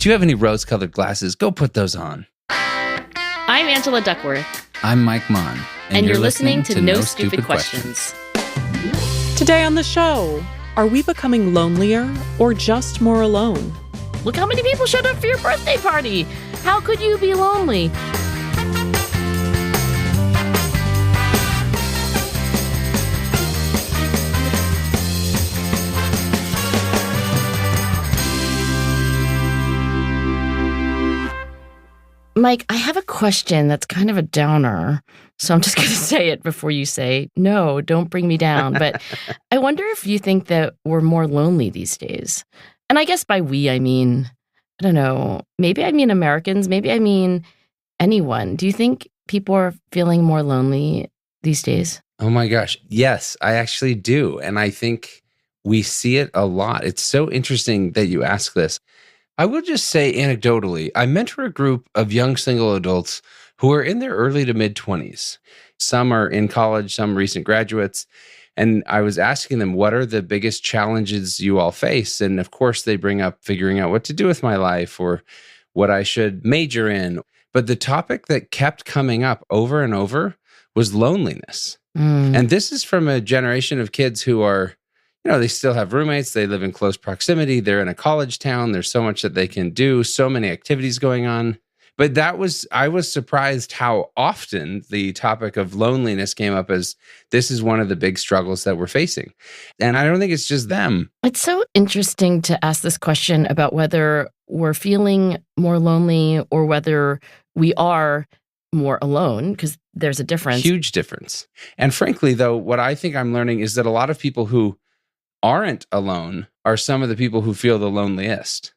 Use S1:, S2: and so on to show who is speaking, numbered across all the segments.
S1: Do you have any rose-colored glasses? Go put those on.
S2: I'm Angela Duckworth.
S1: I'm Mike Maughan.
S2: And you're listening to No Stupid Questions.
S3: Today on the show, are we becoming lonelier or just more alone?
S2: Look how many people showed up for your birthday party. How could you be lonely? Mike, I have a question that's kind of a downer, so I'm just going to say it before you say, no, don't bring me down. But I wonder if you think that we're more lonely these days. And I guess by we, I mean, I don't know, maybe I mean Americans, maybe I mean anyone. Do you think people are feeling more lonely these days?
S1: Oh my gosh. Yes, I actually do. And I think we see it a lot. It's so interesting that you ask this. I will just say anecdotally, I mentor a group of young single adults who are in their early to mid-20s. Some are in college, some recent graduates. And I was asking them, what are the biggest challenges you all face? And of course, they bring up figuring out what to do with my life or what I should major in. But the topic that kept coming up over and over was loneliness. And this is from a generation of kids who are, they still have roommates. They live in close proximity. They're in a college town. There's so much that they can do, so many activities going on. But I was surprised how often the topic of loneliness came up as this is one of the big struggles that we're facing. And I don't think it's just them.
S2: It's so interesting to ask this question about whether we're feeling more lonely or whether we are more alone, because there's a difference.
S1: Huge difference. And frankly, though, what I think I'm learning is that a lot of people who aren't alone are some of the people who feel the loneliest.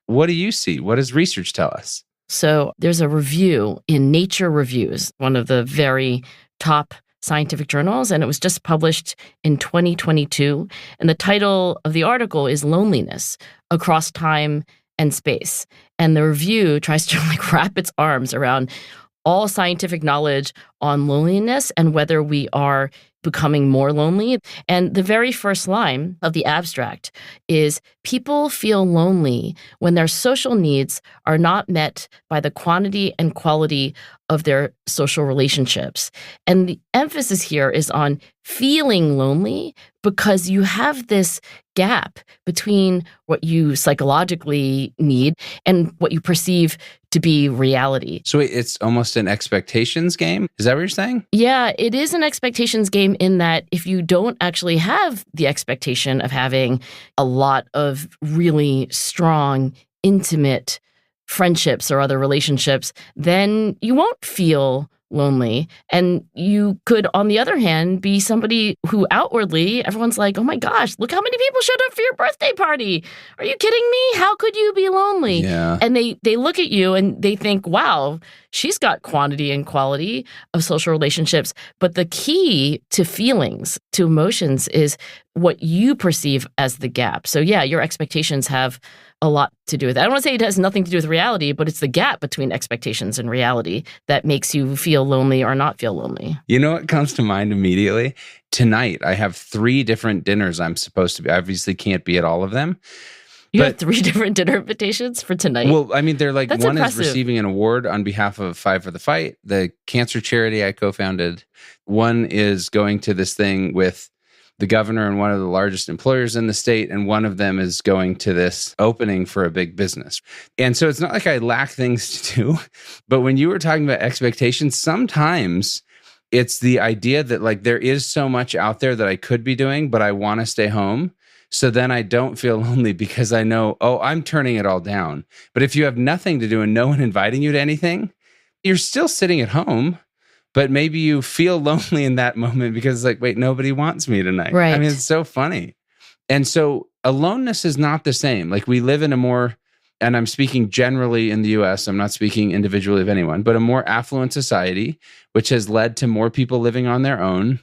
S1: What do you see? What does research tell us?
S2: So there's a review in Nature Reviews, one of the very top scientific journals, and it was just published in 2022. And the title of the article is Loneliness Across Time and Space. And the review tries to wrap its arms around all scientific knowledge on loneliness and whether we are becoming more lonely. And the very first line of the abstract is, people feel lonely when their social needs are not met by the quantity and quality of their social relationships. And the emphasis here is on feeling lonely because you have this gap between what you psychologically need and what you perceive to be reality.
S1: So it's almost an expectations game? Is that what you're saying?
S2: Yeah, it is an expectations game in that if you don't actually have the expectation of having a lot of really strong, intimate friendships or other relationships, then you won't feel lonely. And you could, on the other hand, be somebody who outwardly, everyone's like, oh my gosh, look how many people showed up for your birthday party. Are you kidding me? How could you be lonely?
S1: Yeah.
S2: And they look at you and they think, wow, she's got quantity and quality of social relationships. But the key to feelings, to emotions, is what you perceive as the gap. So yeah, your expectations have a lot to do with it. I don't want to say it has nothing to do with reality, but it's the gap between expectations and reality that makes you feel lonely or not feel lonely.
S1: You know what comes to mind immediately? Tonight, I have 3 different dinners I'm supposed to be. I obviously can't be at all of them.
S2: You have 3 different dinner invitations for tonight?
S1: Well, I mean, they're like,
S2: That's
S1: one
S2: impressive.
S1: is receiving an award on behalf of Five for the Fight, the cancer charity I co-founded. One is going to this thing with the governor and one of the largest employers in the state, and one of them is going to this opening for a big business. And so it's not like I lack things to do, but when you were talking about expectations, sometimes it's the idea that like there is so much out there that I could be doing, but I want to stay home. So then I don't feel lonely because I know, oh, I'm turning it all down. But if you have nothing to do and no one inviting you to anything, you're still sitting at home. But maybe you feel lonely in that moment because it's like, wait, nobody wants me tonight.
S2: Right.
S1: I mean, it's so funny. And so aloneness is not the same. Like we live in a more, and I'm speaking generally in the US, I'm not speaking individually of anyone, but a more affluent society, which has led to more people living on their own.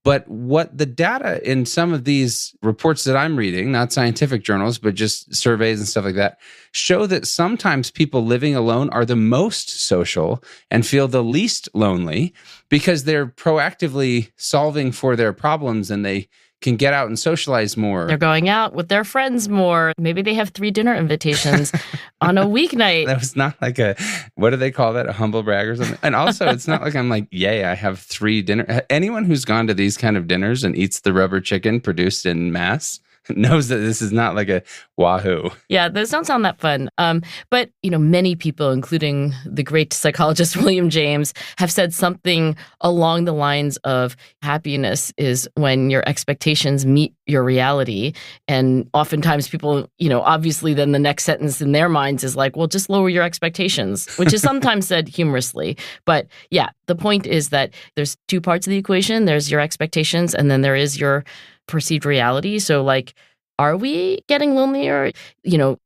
S1: But what the data in some of these reports that I'm reading, not scientific journals, but just surveys and stuff like that, show that sometimes people living alone are the most social and feel the least lonely because they're proactively solving for their problems and they can get out and socialize more.
S2: They're going out with their friends more. Maybe they have 3 dinner invitations on a weeknight.
S1: That was not like what do they call that? A humble brag or something? And also, it's not like I'm like, yay, I have 3 dinner. Anyone who's gone to these kind of dinners and eats the rubber chicken produced in mass knows that this is not like a wahoo.
S2: Yeah, those don't sound that fun. But, many people, including the great psychologist William James, have said something along the lines of happiness is when your expectations meet your reality. And oftentimes people, obviously then the next sentence in their minds is like, well, just lower your expectations, which is sometimes said humorously. But yeah, the point is that there's 2 parts of the equation. There's your expectations, and then there is your perceived reality. So like, are we getting lonelier?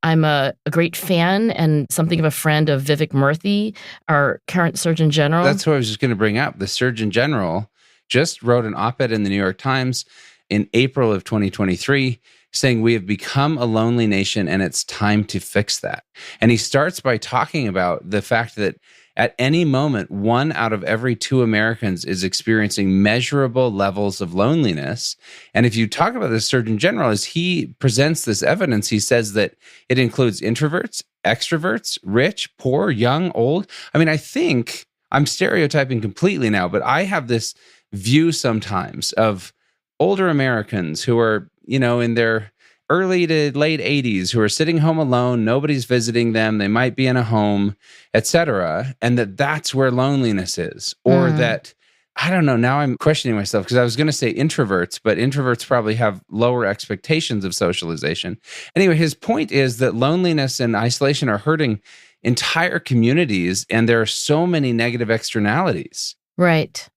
S2: I'm a great fan and something of a friend of Vivek Murthy, our current Surgeon General.
S1: That's what I was just going to bring up. The Surgeon General just wrote an op-ed in the New York Times in April of 2023 saying we have become a lonely nation and it's time to fix that. And he starts by talking about the fact that at any moment, 1 out of every 2 Americans is experiencing measurable levels of loneliness. And if you talk about the Surgeon General, as he presents this evidence, he says that it includes introverts, extroverts, rich, poor, young, old. I mean, I think I'm stereotyping completely now, but I have this view sometimes of older Americans who are, in their early to late 80s, who are sitting home alone, nobody's visiting them, they might be in a home, etc., and that's where loneliness is. Or that, I don't know, now I'm questioning myself because I was going to say introverts, but introverts probably have lower expectations of socialization. Anyway, his point is that loneliness and isolation are hurting entire communities, and there are so many negative externalities.
S2: Right.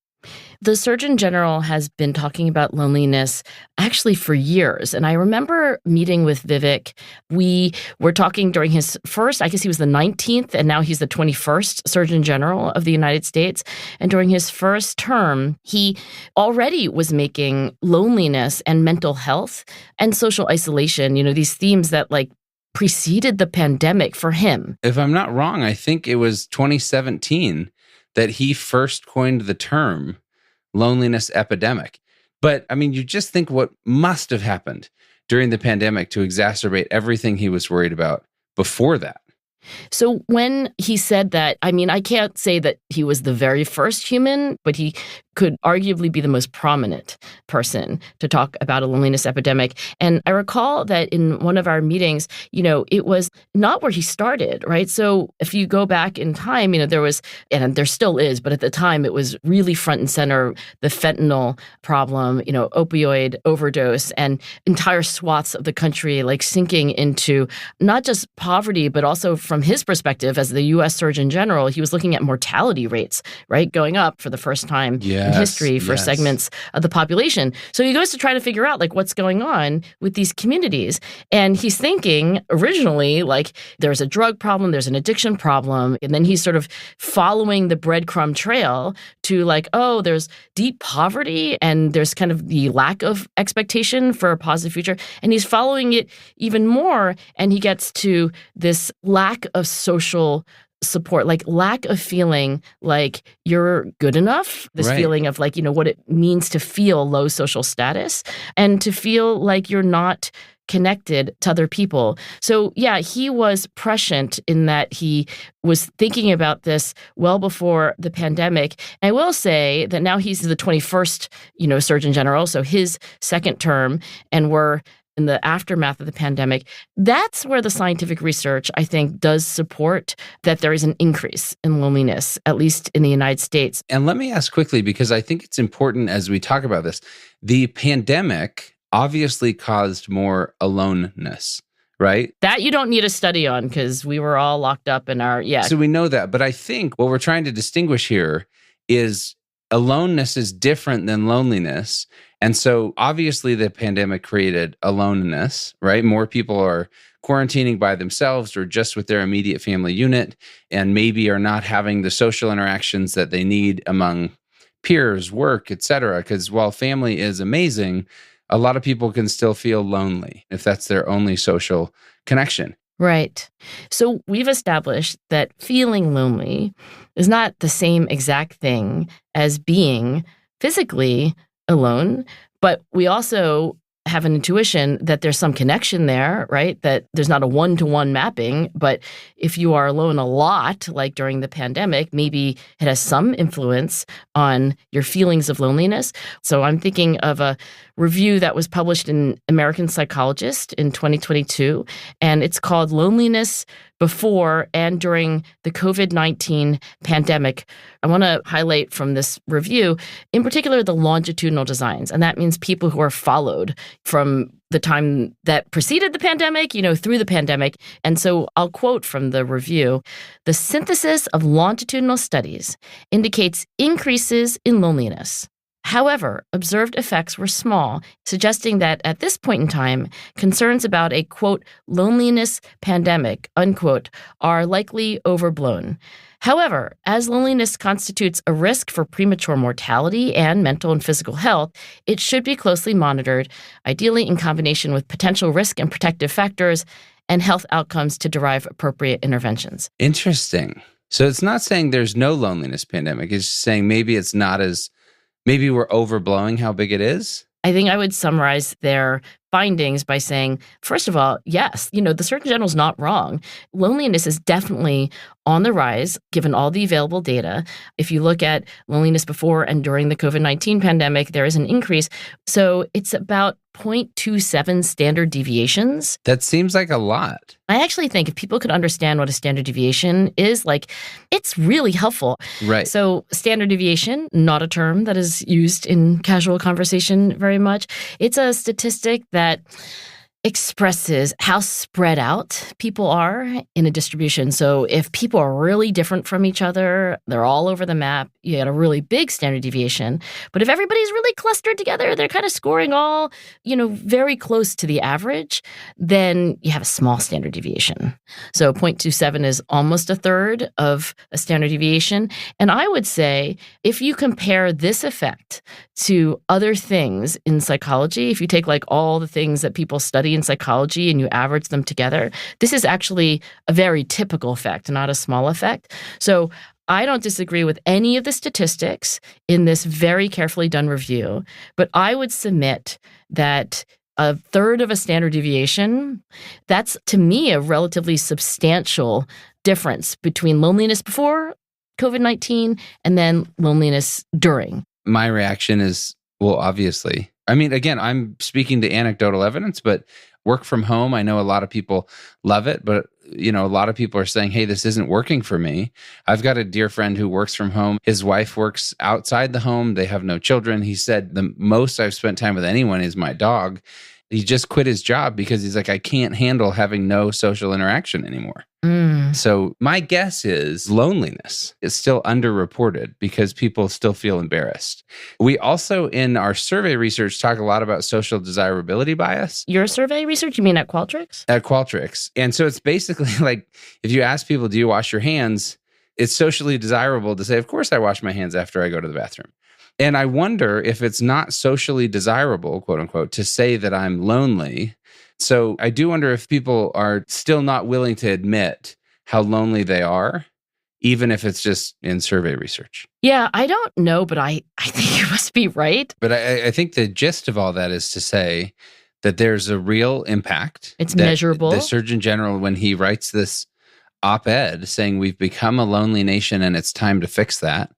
S2: The Surgeon General has been talking about loneliness actually for years. And I remember meeting with Vivek. We were talking during his first, I guess he was the 19th, and now he's the 21st Surgeon General of the United States. And during his first term, he already was making loneliness and mental health and social isolation, these themes that preceded the pandemic for him.
S1: If I'm not wrong, I think it was 2017 that he first coined the term loneliness epidemic. But I mean, you just think what must have happened during the pandemic to exacerbate everything he was worried about before that.
S2: So when he said that, I mean, I can't say that he was the very first human, but he could arguably be the most prominent person to talk about a loneliness epidemic. And I recall that in one of our meetings, it was not where he started, right? So if you go back in time, there was, and there still is, but at the time it was really front and center, the fentanyl problem, opioid overdose, and entire swaths of the country sinking into not just poverty, but also from his perspective as the U.S. Surgeon General, he was looking at mortality rates, right, going up for the first time in history for segments of the population. So he goes to try to figure out what's going on with these communities. And he's thinking originally there's a drug problem, there's an addiction problem. And then he's sort of following the breadcrumb trail to there's deep poverty and there's kind of the lack of expectation for a positive future. And he's following it even more. And he gets to this lack of social support, lack of feeling like you're good enough, this feeling of what it means to feel low social status and to feel like you're not connected to other people. So yeah, he was prescient in that he was thinking about this well before the pandemic. And I will say that now he's the 21st, Surgeon General, so his second term, and we're in the aftermath of the pandemic. That's where the scientific research, I think, does support that there is an increase in loneliness, at least in the United States.
S1: And let me ask quickly, because I think it's important as we talk about this, the pandemic obviously caused more aloneness, right?
S2: That you don't need a study on because we were all locked up in our,
S1: So we know that. But I think what we're trying to distinguish here is aloneness is different than loneliness. And so obviously the pandemic created aloneness, right? More people are quarantining by themselves or just with their immediate family unit and maybe are not having the social interactions that they need among peers, work, etc. Because while family is amazing, a lot of people can still feel lonely if that's their only social connection.
S2: Right. So we've established that feeling lonely is not the same exact thing as being physically alone, But we also have an intuition that there's some connection there, right? That there's not a one-to-one mapping, but if you are alone a lot, like during the pandemic, maybe it has some influence on your feelings of loneliness. So I'm thinking of a review that was published in American Psychologist in 2022, and it's called Loneliness Before and During the COVID-19 Pandemic. I want to highlight from this review, in particular, the longitudinal designs, and that means people who are followed from the time that preceded the pandemic, through the pandemic. And so I'll quote from the review, "The synthesis of longitudinal studies indicates increases in loneliness. However, observed effects were small, suggesting that at this point in time, concerns about a, quote, loneliness pandemic, unquote, are likely overblown. However, as loneliness constitutes a risk for premature mortality and mental and physical health, it should be closely monitored, ideally in combination with potential risk and protective factors and health outcomes to derive appropriate interventions."
S1: Interesting. So it's not saying there's no loneliness pandemic. It's just saying maybe it's not as, maybe we're overblowing how big it is.
S2: I think I would summarize their findings by saying, first of all, yes, the Surgeon General is not wrong. Loneliness is definitely on the rise, given all the available data. If you look at loneliness before and during the COVID-19 pandemic, there is an increase. So it's about 0.27 standard deviations.
S1: That seems like a lot.
S2: I actually think if people could understand what a standard deviation is, it's really helpful.
S1: Right.
S2: So standard deviation, not a term that is used in casual conversation very much. It's a statistic that expresses how spread out people are in a distribution. So if people are really different from each other, they're all over the map, you get a really big standard deviation. But if everybody's really clustered together, they're kind of scoring all, very close to the average, then you have a small standard deviation. So 0.27 is almost a third of a standard deviation. And I would say if you compare this effect to other things in psychology, if you take all the things that people study in psychology and you average them together, this is actually a very typical effect, not a small effect. So I don't disagree with any of the statistics in this very carefully done review, but I would submit that a third of a standard deviation, that's to me a relatively substantial difference between loneliness before COVID-19 and then loneliness during.
S1: My reaction is, well, obviously. I mean, again, I'm speaking to anecdotal evidence, but work from home, I know a lot of people love it, but a lot of people are saying, hey, this isn't working for me. I've got a dear friend who works from home. His wife works outside the home. They have no children. He said the most I've spent time with anyone is my dog. He just quit his job because he's like, I can't handle having no social interaction anymore. So my guess is loneliness is still underreported because people still feel embarrassed. We also, in our survey research, talk a lot about social desirability bias.
S2: Your survey research, you mean at Qualtrics?
S1: At Qualtrics. And so it's basically like, if you ask people, do you wash your hands? It's socially desirable to say, of course I wash my hands after I go to the bathroom. And I wonder if it's not socially desirable, quote unquote, to say that I'm lonely. So I do wonder if people are still not willing to admit how lonely they are, even if it's just in survey research.
S2: Yeah, I don't know, but I think you must be right.
S1: But I think the gist of all that is to say that there's a real impact.
S2: It's measurable.
S1: The Surgeon General, when he writes this op-ed saying we've become a lonely nation and it's time to fix that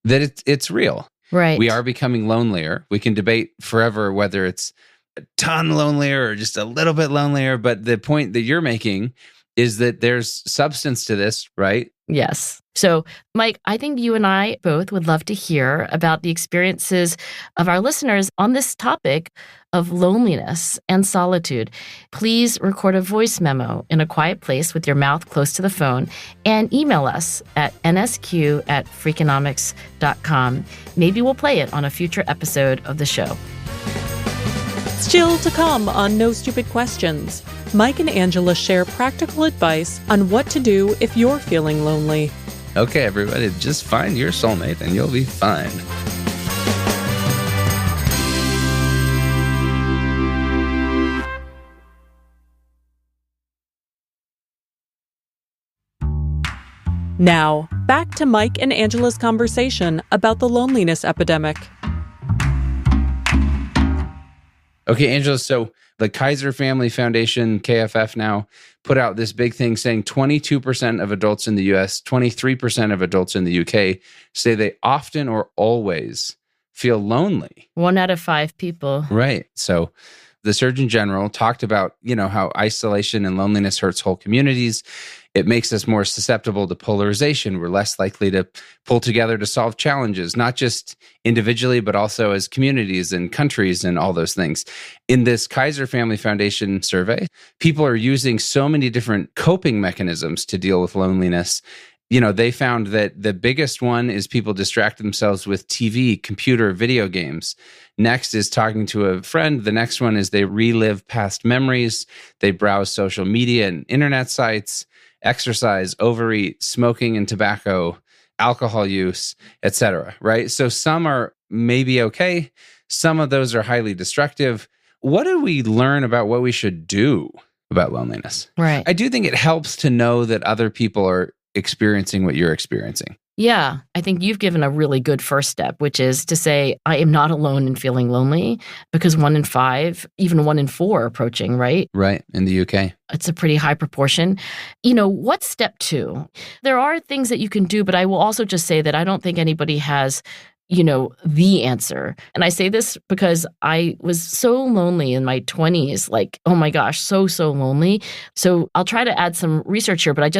S1: it's real.
S2: Right.
S1: We are becoming lonelier. We can debate forever whether it's a ton lonelier or just a little bit lonelier. But the point that you're making is that there's substance to this, right?
S2: Yes. So, Mike, I think you and I both would love to hear about the experiences of our listeners on this topic of loneliness and solitude. Please record a voice memo in a quiet place with your mouth close to the phone and email us at nsq@freakonomics.com. Maybe we'll play it on a future episode of the show.
S3: Still to come on No Stupid Questions, Mike and Angela share practical advice on what to do if you're feeling lonely.
S1: Okay, everybody, just find your soulmate and you'll be fine.
S3: Now, back to Mike and Angela's conversation about the loneliness epidemic.
S1: Okay, Angela, so the Kaiser Family Foundation, KFF now, put out this big thing saying 22% of adults in the US, 23% of adults in the UK say they often or always feel lonely.
S2: 1 out of 5 people.
S1: Right. So the Surgeon General talked about, how isolation and loneliness hurts whole communities. It makes us more susceptible to polarization. We're less likely to pull together to solve challenges, not just individually, but also as communities and countries and all those things. In this Kaiser Family Foundation survey, people are using so many different coping mechanisms to deal with loneliness. They found that the biggest one is people distract themselves with TV, computer, video games. Next is talking to a friend. The next one is they relive past memories. They browse social media and internet sites, exercise, overeat, smoking and tobacco, alcohol use, etc. Right? So some are maybe okay. Some of those are highly destructive. What do we learn about what we should do about loneliness?
S2: Right.
S1: I do think it helps to know that other people are experiencing what you're experiencing.
S2: Yeah, I think you've given a really good first step, which is to say, I am not alone in feeling lonely, because 1 in 5, even 1 in 4 are approaching, right?
S1: Right, in the UK.
S2: It's a pretty high proportion. What's step 2? There are things that you can do, but I will also just say that I don't think anybody has the answer. And I say this because I was so lonely in my 20s, like, oh my gosh, so lonely. So I'll try to add some research here, but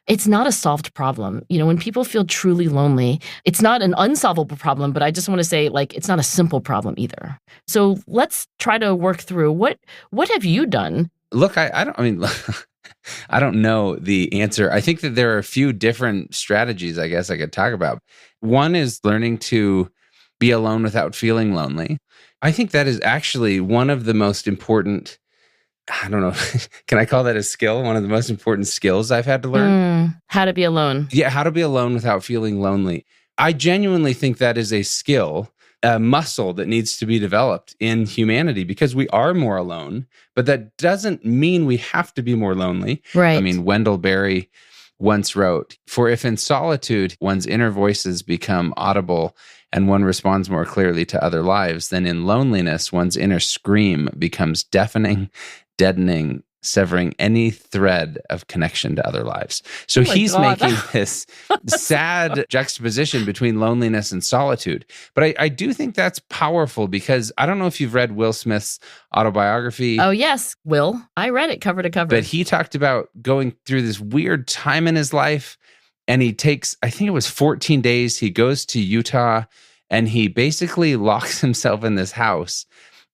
S2: it's not a solved problem. When people feel truly lonely, it's not an unsolvable problem, but I just want to say, like, it's not a simple problem either. So let's try to work through what have you done?
S1: Look, I don't know the answer. I think that there are a few different strategies, I guess I could talk about. One is learning to be alone without feeling lonely. I think that is actually one of the most important, I don't know, can I call that a skill? One of the most important skills I've had to learn.
S2: How to be alone.
S1: Yeah, how to be alone without feeling lonely. I genuinely think that is a skill, a muscle that needs to be developed in humanity, because we are more alone, but that doesn't mean we have to be more lonely.
S2: Right.
S1: I mean, Wendell Berry once wrote, "For if in solitude one's inner voices become audible and one responds more clearly to other lives, then in loneliness one's inner scream becomes deafening, deadening, severing any thread of connection to other lives." So he's making this sad juxtaposition between loneliness and solitude. But I do think that's powerful, because I don't know if you've read Will Smith's autobiography.
S2: Oh, yes, Will. I read it cover to cover.
S1: But he talked about going through this weird time in his life, and he takes, I think it was 14 days, he goes to Utah, and he basically locks himself in this house.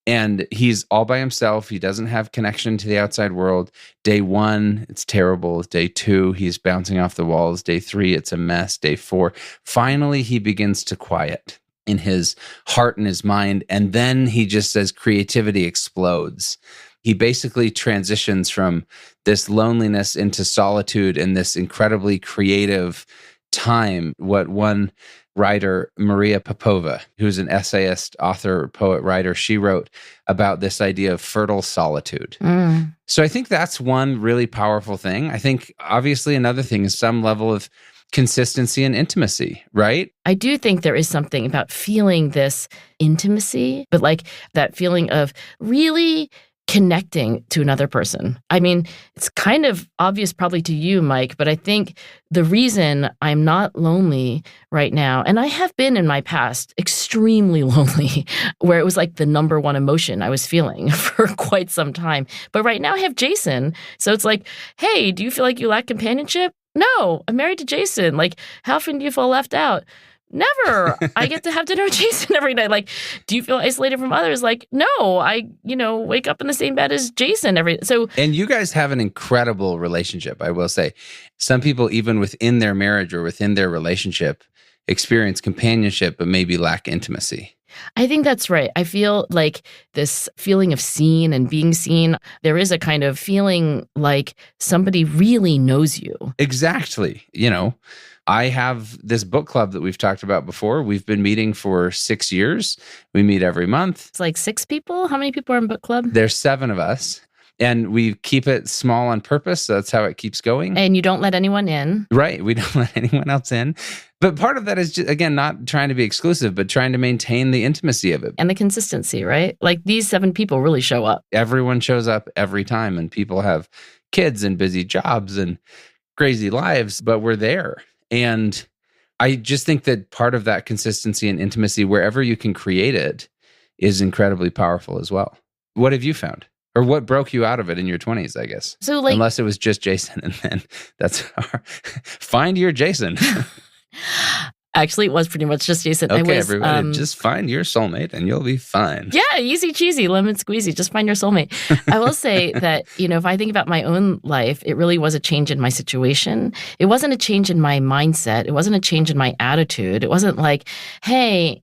S1: And he's all by himself. He doesn't have connection to the outside world. Day 1, it's terrible. Day 2, he's bouncing off the walls. Day 3, it's a mess. Day 4, finally, he begins to quiet in his heart and his mind. And then he just says creativity explodes. He basically transitions from this loneliness into solitude in this incredibly creative time. What one writer, Maria Popova, who's an essayist, author, poet, writer, she wrote about this idea of fertile solitude. So I think that's one really powerful thing. I think obviously another thing is some level of consistency and intimacy, right?
S2: I do think there is something about feeling this intimacy, but like that feeling of really connecting to another person. I mean, it's kind of obvious probably to you, Mike, but I think the reason I'm not lonely right now, and I have been in my past extremely lonely, where it was like the number one emotion I was feeling for quite some time. But right now I have Jason. So it's like, hey, do you feel like you lack companionship? No, I'm married to Jason. Like, how often do you feel left out? Never. I get to have dinner with Jason every night. Like, do you feel isolated from others? Like, no, I, wake up in the same bed as Jason so.
S1: And you guys have an incredible relationship, I will say. Some people, even within their marriage or within their relationship, experience companionship, but maybe lack intimacy.
S2: I think that's right. I feel like this feeling of seen and being seen, there is a kind of feeling like somebody really knows you.
S1: Exactly. I have this book club that we've talked about before. We've been meeting for 6 years. We meet every month.
S2: It's like 6 people? How many people are in book club?
S1: There's 7 of us. And we keep it small on purpose. So that's how it keeps going.
S2: And you don't let anyone in.
S1: Right. We don't let anyone else in. But part of that is, just, again, not trying to be exclusive, but trying to maintain the intimacy of it.
S2: And the consistency, right? Like these 7 people really show up.
S1: Everyone shows up every time, and people have kids and busy jobs and crazy lives, but we're there. And I just think that part of that consistency and intimacy, wherever you can create it, is incredibly powerful as well. What have you found? Or what broke you out of it in your 20s, I guess?
S2: So like,
S1: unless it was just Jason, and then that's find your Jason.
S2: Actually, it was pretty much just Jason.
S1: Okay, everybody, just find your soulmate and you'll be fine.
S2: Yeah, easy cheesy, lemon squeezy. Just find your soulmate. I will say that, if I think about my own life, it really was a change in my situation. It wasn't a change in my mindset. It wasn't a change in my attitude. It wasn't like, hey,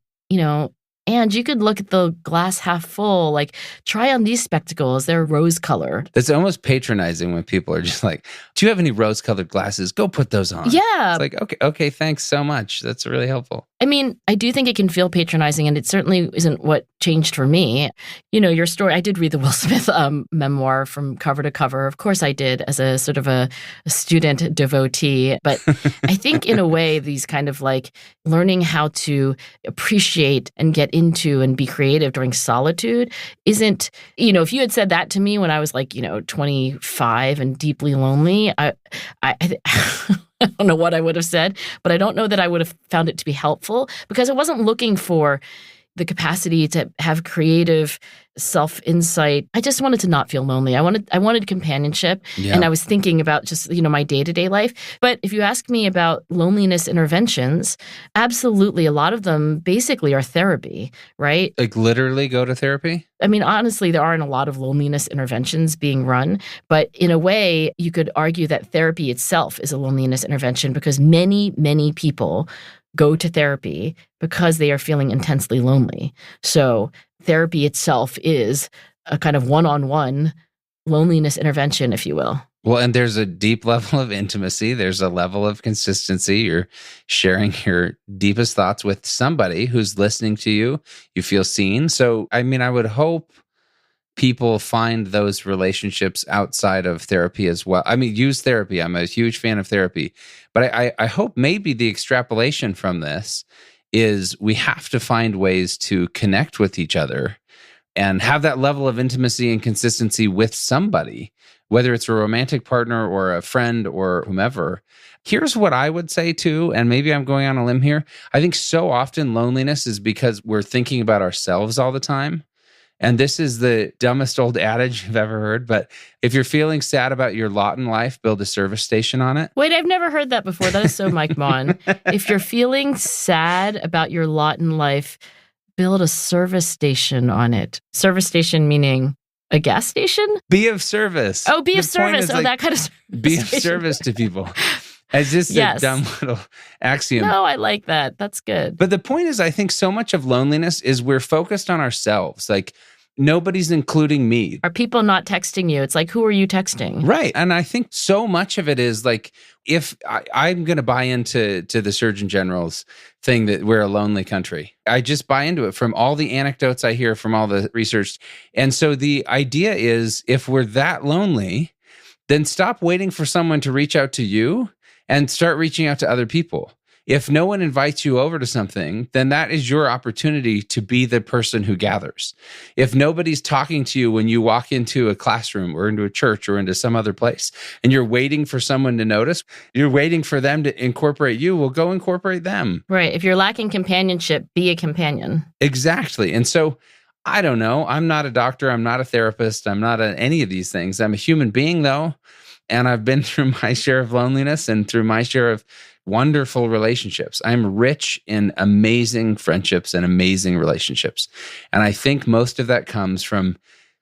S2: and you could look at the glass half full, like try on these spectacles. They're rose colored.
S1: It's almost patronizing when people are just like, do you have any rose colored glasses? Go put those on.
S2: Yeah.
S1: It's like, okay, thanks so much. That's really helpful.
S2: I mean, I do think it can feel patronizing, and it certainly isn't what changed for me. Your story, I did read the Will Smith memoir from cover to cover. Of course I did, as a sort of a student devotee. But I think in a way, these kind of like learning how to appreciate and get into and be creative during solitude isn't, if you had said that to me when I was like, 25 and deeply lonely, I don't know what I would have said, but I don't know that I would have found it to be helpful, because I wasn't looking for the capacity to have creative self-insight. I just wanted to not feel lonely. I wanted companionship.
S1: Yeah.
S2: And I was thinking about just, my day-to-day life. But if you ask me about loneliness interventions, absolutely, a lot of them basically are therapy, right?
S1: Like literally go to therapy?
S2: I mean, honestly, there aren't a lot of loneliness interventions being run, but in a way, you could argue that therapy itself is a loneliness intervention, because many, many people go to therapy because they are feeling intensely lonely. So therapy itself is a kind of one-on-one loneliness intervention, if you will.
S1: Well, and there's a deep level of intimacy. There's a level of consistency. You're sharing your deepest thoughts with somebody who's listening to you. You feel seen. So, I mean, I would hope people find those relationships outside of therapy as well. I mean, use therapy. I'm a huge fan of therapy. But I hope maybe the extrapolation from this is we have to find ways to connect with each other and have that level of intimacy and consistency with somebody, whether it's a romantic partner or a friend or whomever. Here's what I would say too, and maybe I'm going on a limb here. I think so often loneliness is because we're thinking about ourselves all the time. And this is the dumbest old adage you've ever heard, but if you're feeling sad about your lot in life, build a service station on it.
S2: Wait, I've never heard that before. That is so Mike Maughan. If you're feeling sad about your lot in life, build a service station on it. Service station meaning a gas station?
S1: Be of service.
S2: Oh, be of service. Oh, like, that kind of service
S1: be of service to people. It's just a dumb little axiom.
S2: No, I like that. That's good.
S1: But the point is, I think so much of loneliness is we're focused on ourselves. Like, nobody's including me.
S2: Are people not texting you? It's like, who are you texting?
S1: Right. And I think so much of it is like, if I'm going to buy into the Surgeon General's thing that we're a lonely country. I just buy into it from all the anecdotes I hear from all the research. And so the idea is, if we're that lonely, then stop waiting for someone to reach out to you and start reaching out to other people. If no one invites you over to something, then that is your opportunity to be the person who gathers. If nobody's talking to you when you walk into a classroom or into a church or into some other place, and you're waiting for someone to notice, you're waiting for them to incorporate you, well, go incorporate them.
S2: Right. If you're lacking companionship, be a companion.
S1: Exactly. And so, I don't know. I'm not a doctor. I'm not a therapist. I'm not any of these things. I'm a human being, though. And I've been through my share of loneliness and through my share of wonderful relationships. I'm rich in amazing friendships and amazing relationships. And I think most of that comes from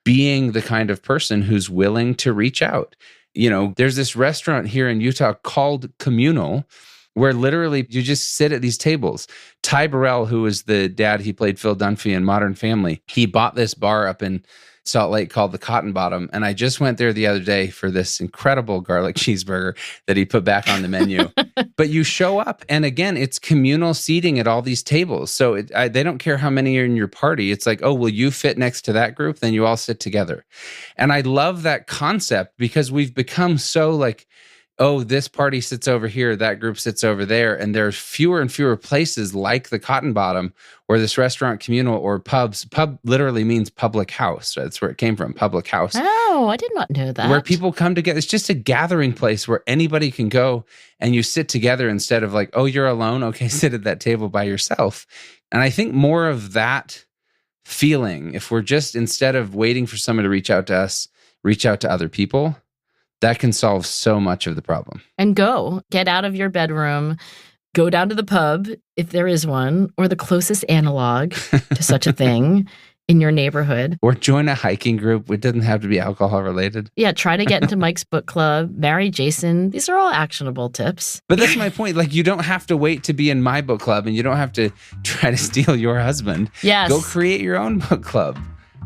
S1: being the kind of person who's willing to reach out. There's this restaurant here in Utah called Communal, where literally you just sit at these tables. Ty Burrell, who was the dad, he played Phil Dunphy in Modern Family. He bought this bar up in Salt Lake called the Cotton Bottom. And I just went there the other day for this incredible garlic cheeseburger that he put back on the menu. But you show up, and again, it's communal seating at all these tables. So they don't care how many are in your party. It's like, oh, will you fit next to that group? Then you all sit together. And I love that concept because we've become so like, oh, this party sits over here, that group sits over there. And there's fewer and fewer places like the Cotton Bottom or this restaurant communal or pubs. Pub literally means public house. That's where it came from, public house.
S2: Oh, I did not know that.
S1: Where people come together. It's just a gathering place where anybody can go and you sit together instead of like, oh, you're alone? Okay, sit at that table by yourself. And I think more of that feeling, if we're just, instead of waiting for someone to reach out to us, reach out to other people, that can solve so much of the problem.
S2: And get out of your bedroom, go down to the pub, if there is one, or the closest analog to such a thing in your neighborhood.
S1: Or join a hiking group. It doesn't have to be alcohol related.
S2: Yeah, try to get into Mike's book club, marry Jason. These are all actionable tips.
S1: But that's my point. Like, you don't have to wait to be in my book club, and you don't have to try to steal your husband.
S2: Yes.
S1: Go create your own book club.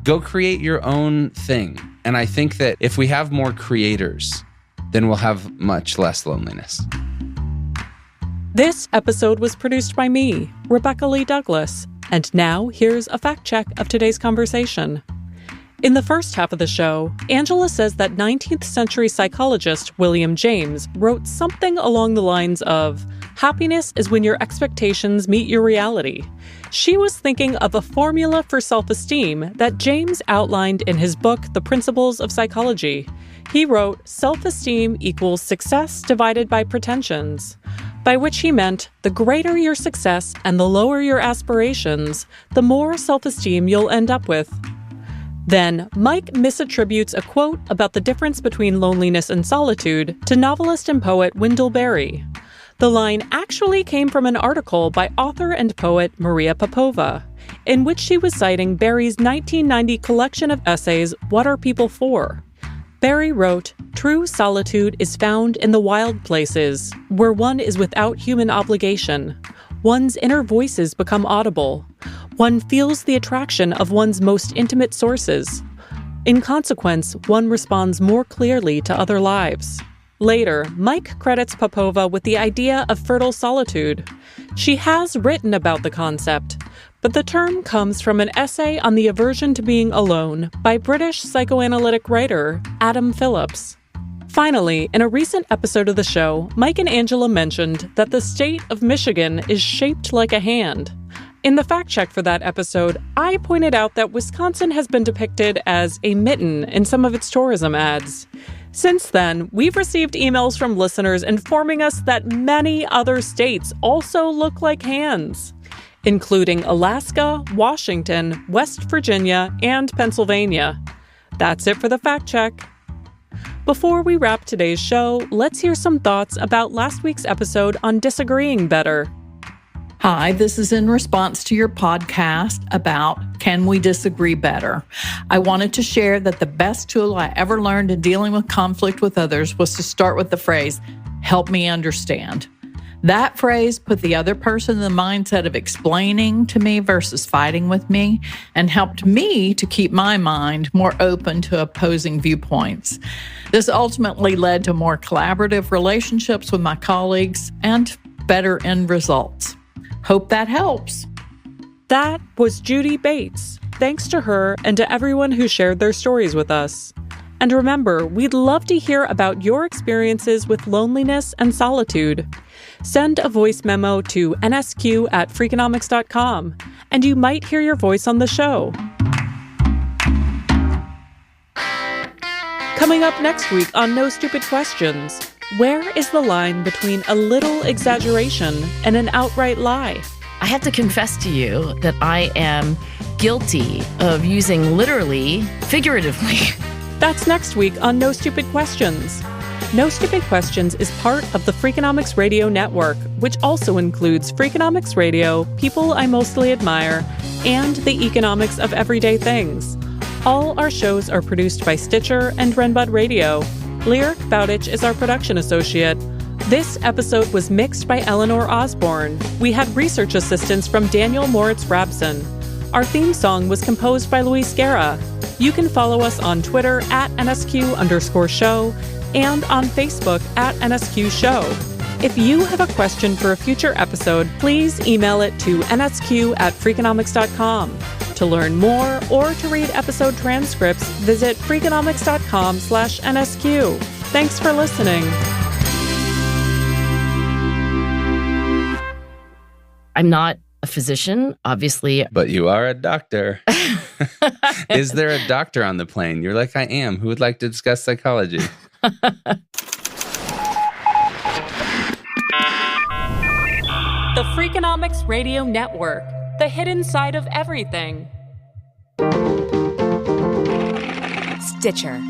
S1: Go create your own thing. And I think that if we have more creators, then we'll have much less loneliness.
S3: This episode was produced by me, Rebecca Lee Douglas. And now here's a fact check of today's conversation. In the first half of the show, Angela says that 19th century psychologist William James wrote something along the lines of, "Happiness is when your expectations meet your reality." She was thinking of a formula for self-esteem that James outlined in his book, The Principles of Psychology. He wrote, "Self-esteem equals success divided by pretensions," by which he meant the greater your success and the lower your aspirations, the more self-esteem you'll end up with. Then, Mike misattributes a quote about the difference between loneliness and solitude to novelist and poet Wendell Berry. The line actually came from an article by author and poet Maria Popova, in which she was citing Berry's 1990 collection of essays, What Are People For? Berry wrote, "True solitude is found in the wild places, where one is without human obligation. One's inner voices become audible. One feels the attraction of one's most intimate sources. In consequence, one responds more clearly to other lives." Later, Mike credits Popova with the idea of fertile solitude. She has written about the concept, but the term comes from an essay on the aversion to being alone by British psychoanalytic writer Adam Phillips. Finally, in a recent episode of the show, Mike and Angela mentioned that the state of Michigan is shaped like a hand. In the fact check for that episode, I pointed out that Wisconsin has been depicted as a mitten in some of its tourism ads. Since then, we've received emails from listeners informing us that many other states also look like hands, including Alaska, Washington, West Virginia, and Pennsylvania. That's it for the fact check. Before we wrap today's show, let's hear some thoughts about last week's episode on disagreeing better.
S4: Hi, this is in response to your podcast about Can We Disagree Better? I wanted to share that the best tool I ever learned in dealing with conflict with others was to start with the phrase, "Help me understand." That phrase put the other person in the mindset of explaining to me versus fighting with me, and helped me to keep my mind more open to opposing viewpoints. This ultimately led to more collaborative relationships with my colleagues and better end results. Hope that helps.
S3: That was Judy Bates. Thanks to her and to everyone who shared their stories with us. And remember, we'd love to hear about your experiences with loneliness and solitude. Send a voice memo to nsq@freakonomics.com, and you might hear your voice on the show. Coming up next week on No Stupid Questions, where is the line between a little exaggeration and an outright lie?
S2: I have to confess to you that I am guilty of using literally, figuratively.
S3: That's next week on No Stupid Questions. No Stupid Questions is part of the Freakonomics Radio Network, which also includes Freakonomics Radio, People I Mostly Admire, and The Economics of Everyday Things. All our shows are produced by Stitcher and Renbud Radio. Lyric Bowditch is our production associate. This episode was mixed by Eleanor Osborne. We had research assistance from Daniel Moritz-Rabson. Our theme song was composed by Luis Guerra. You can follow us on Twitter at NSQ_show and on Facebook at NSQ Show. If you have a question for a future episode, please email it to nsq@freakonomics.com. To learn more or to read episode transcripts, visit freakonomics.com/NSQ. Thanks for listening.
S2: I'm not a physician, obviously.
S1: But you are a doctor. Is there a doctor on the plane? You're like, I am. Who would like to discuss psychology?
S3: The Freakonomics Radio Network, the hidden side of everything.
S5: Stitcher.